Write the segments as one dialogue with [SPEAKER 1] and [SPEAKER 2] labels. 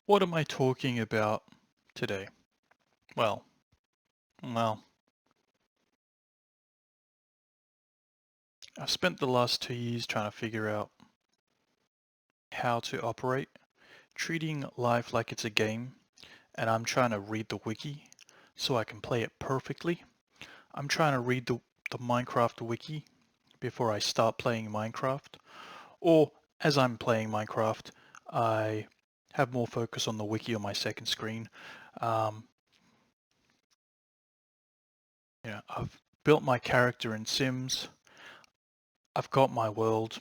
[SPEAKER 1] What am I talking about today? Well, well, I've spent the last 2 years trying to figure out how to operate, treating life like it's a game, and I'm trying to read the wiki so I can play it perfectly. I'm trying to read the Minecraft wiki before I start playing Minecraft, or as I'm playing Minecraft, I have more focus on the wiki on my second screen. Um, I've built my character in Sims. I've got my world.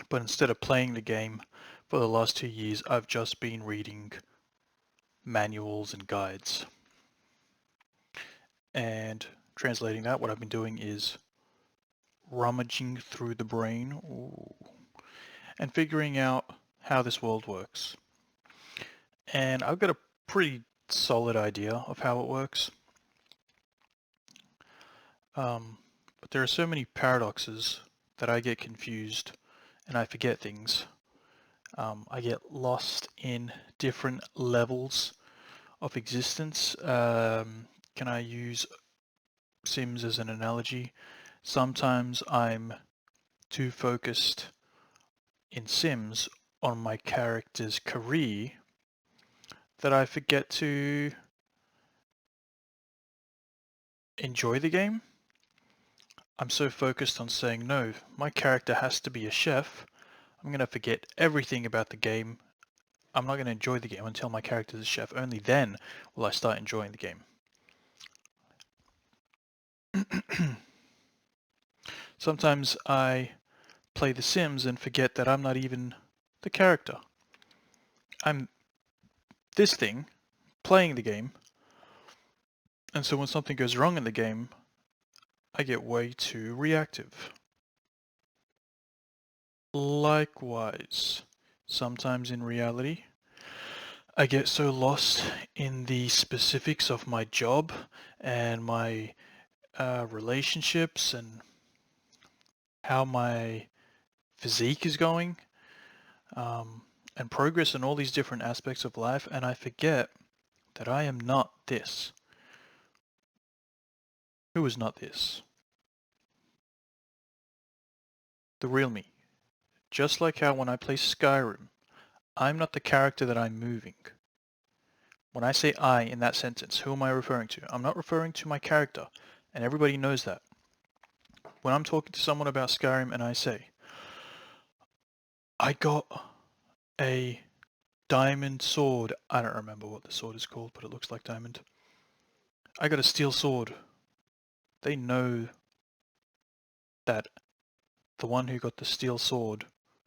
[SPEAKER 1] But instead of playing the game for the last 2 years, I've just been reading manuals and guides. And translating that, what I've been doing is rummaging through the brain and figuring out how this world works. And I've got a pretty solid idea of how it works. But there are so many paradoxes that I get confused and I forget things. I get lost in different levels of existence. Can I use Sims as an analogy? Sometimes I'm too focused in Sims on my character's career that I forget to enjoy the game. I'm so focused on saying, no, my character has to be a chef. I'm going to forget everything about the game. I'm not going to enjoy the game until my character is a chef. Only then will I start enjoying the game. Sometimes I play The Sims and forget that I'm not even the character. I'm this thing playing the game, and so when something goes wrong in the game, I get way too reactive. Likewise, sometimes in reality, I get so lost in the specifics of my job and my relationships and how my physique is going and progress in all these different aspects of life, and I forget that I am not this. Who is not this? The real me. Just like how when I play Skyrim, I'm not the character that I'm moving. When I say I in that sentence, who am I referring to? I'm not referring to my character, and everybody knows that. When I'm talking to someone about Skyrim and I say, I got a diamond sword. I don't remember what the sword is called, but it looks like diamond. I got a steel sword. They know that the one who got the steel sword,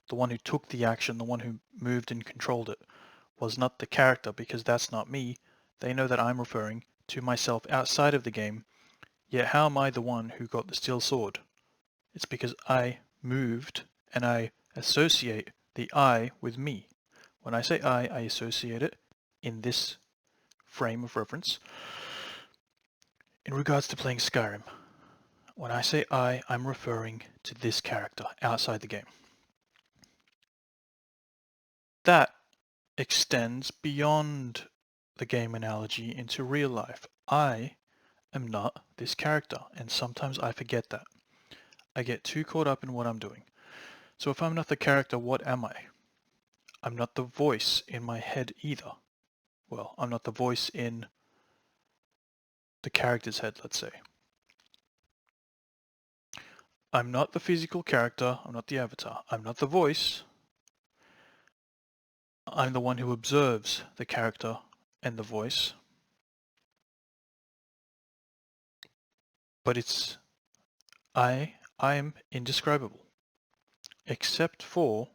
[SPEAKER 1] the one who took the action, the one who moved and controlled it, was not the character because that's not me. They know that I'm referring to myself outside of the game, yet how am I the one who got the steel sword? It's because I moved and I associate the I with me. When I say I associate it in this frame of reference in regards to playing Skyrim. When I say I'm referring to this character outside the game. That extends beyond the game analogy into real life. I am not this character, and sometimes I forget that. I get too caught up in what I'm doing. So if I'm not the character, what am I? I'm not the voice in my head either. Well, I'm not the voice in the character's head, let's say. I'm not the physical character, I'm not the avatar. I'm not the voice. I'm the one who observes the character and the voice. But it's I am indescribable. Except for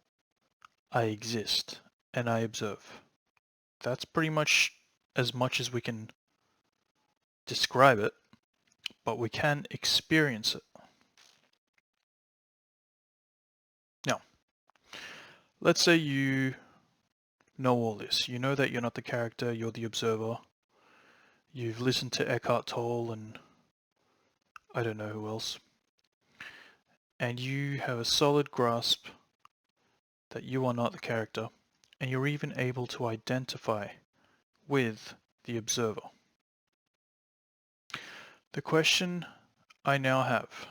[SPEAKER 1] I exist and I observe. That's pretty much as we can describe it, but we can experience it. Now, let's say you know all this. You know that you're not the character, you're the observer. You've listened to Eckhart Tolle and I don't know who else. And you have a solid grasp that you are not the character. and you're even able to identify with the observer. The question I now have,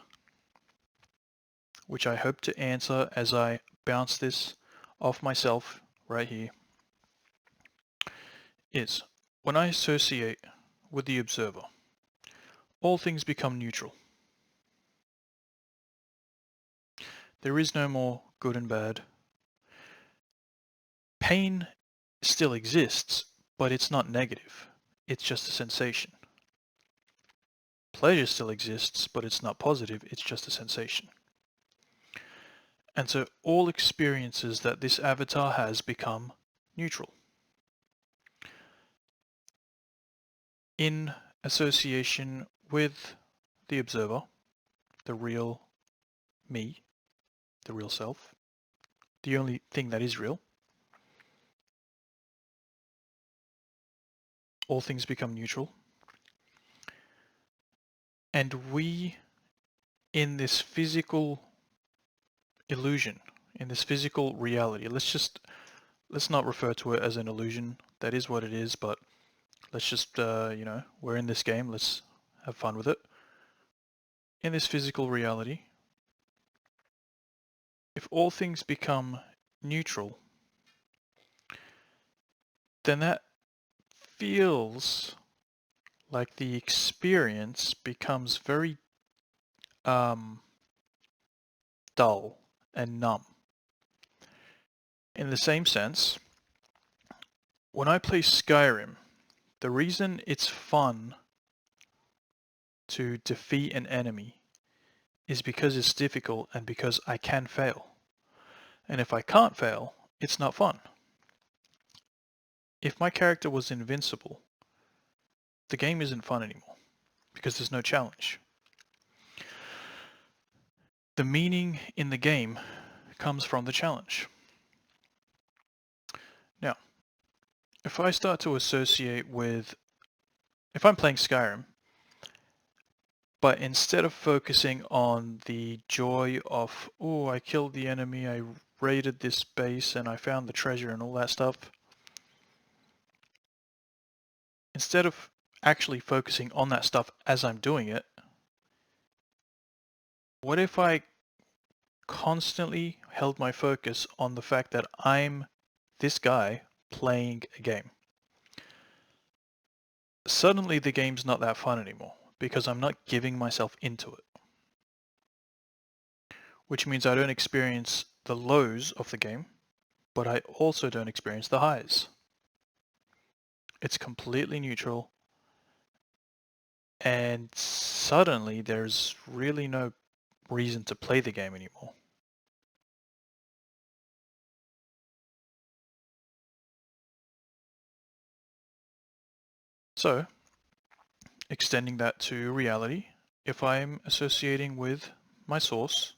[SPEAKER 1] which I hope to answer as I bounce this off myself right here, is when I associate with the observer, all things become neutral. There is no more good and bad. Pain still exists, but it's not negative. It's just a sensation. Pleasure still exists, but it's not positive. It's just a sensation. And so all experiences that this avatar has become neutral. In association with the observer, the real me, the real self, the only thing that is real, all things become neutral. And we, in this physical illusion, in this physical reality, let's not refer to it as an illusion. That is what it is, but let's just, we're in this game, let's have fun with it. In this physical reality, if all things become neutral, then that feels like the experience becomes very dull and numb. In the same sense, when I play Skyrim, the reason it's fun to defeat an enemy is because it's difficult and because I can fail. And if I can't fail, it's not fun. If my character was invincible, the game isn't fun anymore because there's no challenge. The meaning in the game comes from the challenge. Now, if I start to associate with, if I'm playing Skyrim, but instead of focusing on the joy of, oh, I killed the enemy, I raided this base and I found the treasure and all that stuff, instead of actually focusing on that stuff as I'm doing it, what if I constantly held my focus on the fact that I'm this guy playing a game? Suddenly the game's not that fun anymore because I'm not giving myself into it. Which means I don't experience the lows of the game, but I also don't experience the highs. It's completely neutral, and suddenly there's really no reason to play the game anymore. So, extending that to reality, if I'm associating with my source,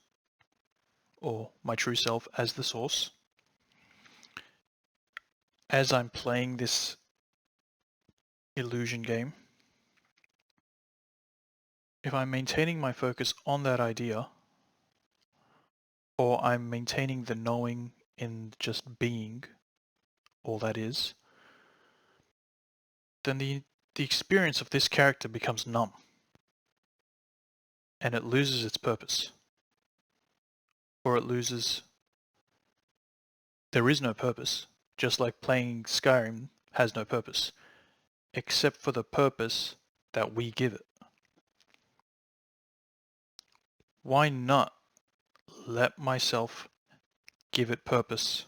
[SPEAKER 1] or my true self as the source, as I'm playing this illusion game, if I'm maintaining my focus on that idea, or I'm maintaining the knowing in just being all that is, then the experience of this character becomes numb, and it loses its purpose. Or it loses, there is no purpose, just like playing Skyrim has no purpose, except for the purpose that we give it. Why not let myself give it purpose,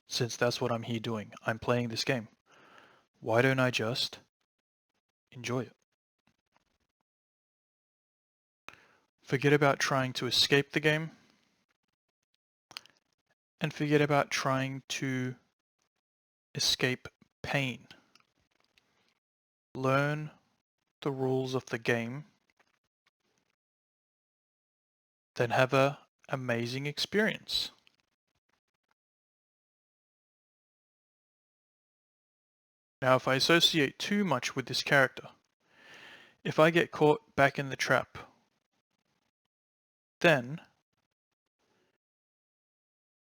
[SPEAKER 1] since that's what I'm here doing? I'm playing this game. Why don't I just enjoy it? Forget about trying to escape the game, and forget about trying to escape pain. Learn the rules of the game, then have an amazing experience. Now, if I associate too much with this character, if I get caught back in the trap, then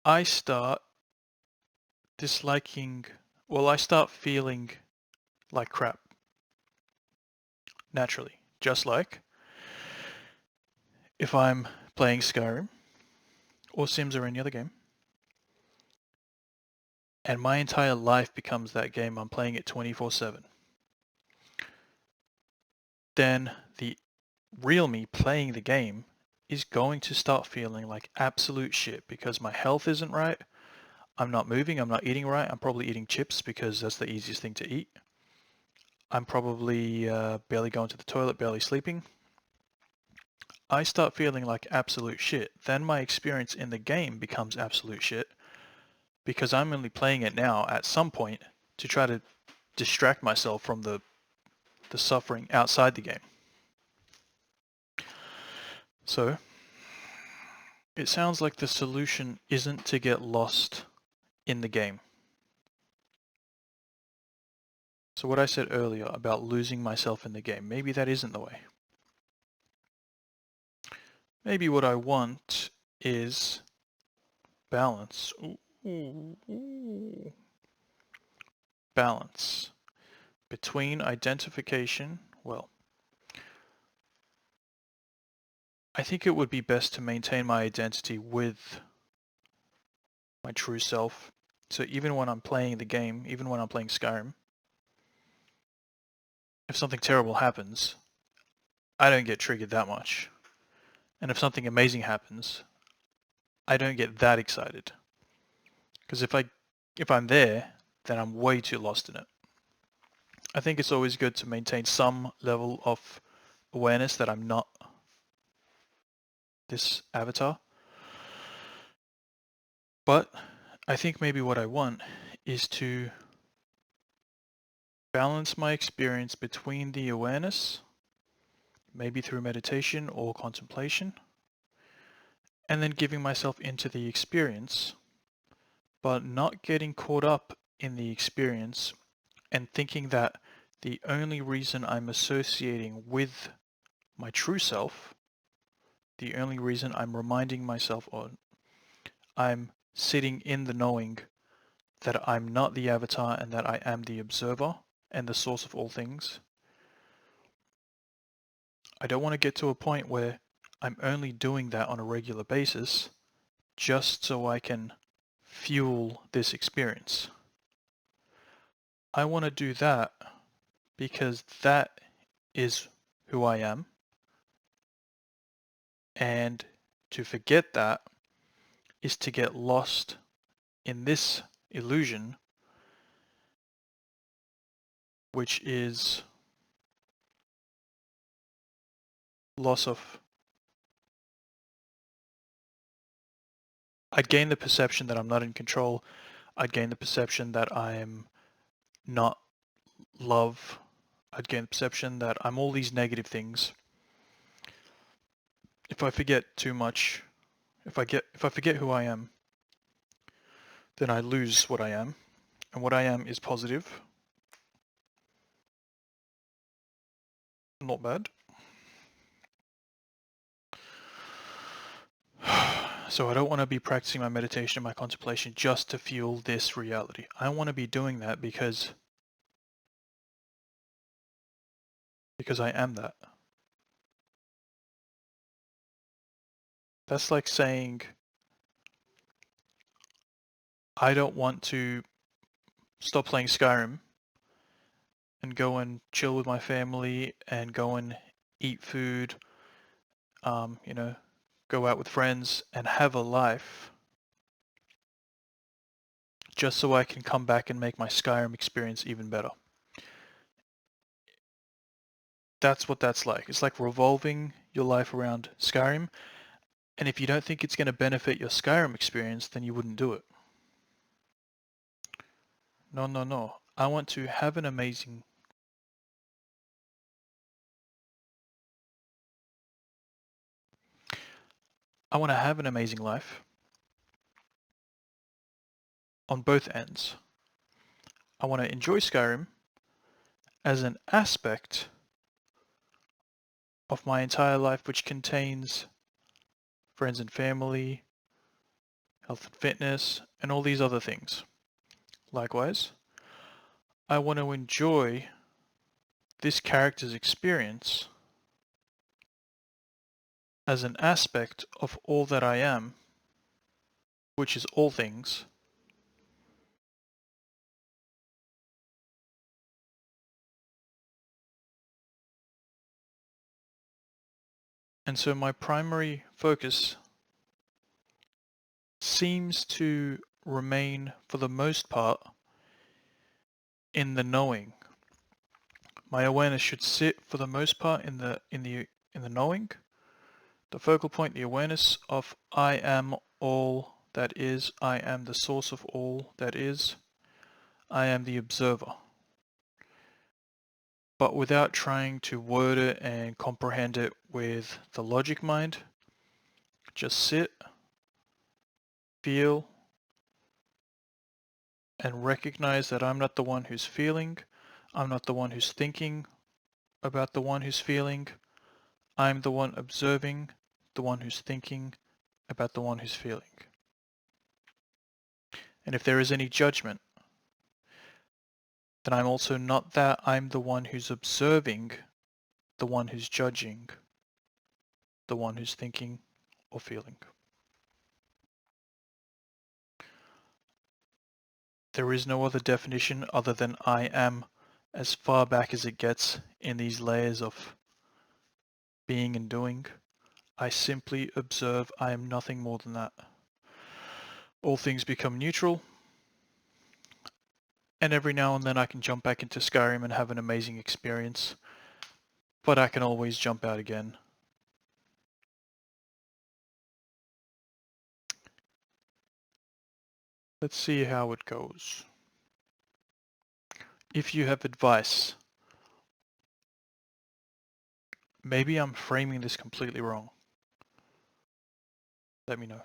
[SPEAKER 1] I start disliking, well, I start feeling like crap naturally, just like if I'm playing Skyrim or Sims or any other game, and my entire life becomes that game, I'm playing it 24/7, then the real me playing the game is going to start feeling like absolute shit because my health isn't right, I'm not moving, I'm not eating right, I'm probably eating chips because that's the easiest thing to eat. I'm probably barely going to the toilet, barely sleeping. I start feeling like absolute shit. Then my experience in the game becomes absolute shit because I'm only playing it now at some point to try to distract myself from the suffering outside the game. So, it sounds like the solution isn't to get lost in the game. So what I said earlier about losing myself in the game, maybe that isn't the way. Maybe what I want is balance. Ooh. Balance between identification, well, I think it would be best to maintain my identity with my true self. So even when I'm playing the game, even when I'm playing Skyrim, if something terrible happens, I don't get triggered that much. And if something amazing happens, I don't get that excited. Because if I'm there, then I'm way too lost in it. I think it's always good to maintain some level of awareness that I'm not this avatar. But I think maybe what I want is to balance my experience between the awareness, maybe through meditation or contemplation, and then giving myself into the experience, but not getting caught up in the experience and thinking that the only reason I'm associating with my true self, the only reason I'm reminding myself or I'm sitting in the knowing that I'm not the avatar and that I am the observer and the source of all things. I don't want to get to a point where I'm only doing that on a regular basis just so I can fuel this experience. I want to do that because that is who I am. And to forget that is to get lost in this illusion, which is loss of... I'd gain the perception that I'm not in control. I'd gain the perception that I'm not love. I'd gain the perception that I'm all these negative things. If I forget too much, if I forget who I am, then I lose what I am. And what I am is positive. Not bad. So I don't want to be practicing my meditation and my contemplation just to fuel this reality. I want to be doing that because I am that. That's like saying I don't want to stop playing Skyrim and go and chill with my family and go and eat food, go out with friends and have a life just so I can come back and make my Skyrim experience even better. That's what that's like. It's like revolving your life around Skyrim, and if you don't think it's going to benefit your Skyrim experience, then you wouldn't do it. No. I want to have an amazing... I want to have an amazing life on both ends. I want to enjoy Skyrim as an aspect of my entire life which contains friends and family, health and fitness, and all these other things. Likewise, I want to enjoy this character's experience as an aspect of all that I am, which is all things. And so my primary focus seems to remain, for the most part, in the knowing. My awareness should sit, for the most part, in the knowing. The focal point, the awareness of I am all that is. I am the source of all that is. I am the observer. But without trying to word it and comprehend it with the logic mind, just sit, feel, and recognize that I'm not the one who's feeling. I'm not the one who's thinking about the one who's feeling. I'm the one observing the one who's thinking about the one who's feeling. And if there is any judgment, then I'm also not that. I'm the one who's observing the one who's judging the one who's thinking or feeling. There is no other definition other than I am, as far back as it gets in these layers of being and doing. I simply observe. I am nothing more than that. All things become neutral, and every now and then I can jump back into Skyrim and have an amazing experience, but I can always jump out again. Let's see how it goes. If you have advice, maybe I'm framing this completely wrong. Let me know.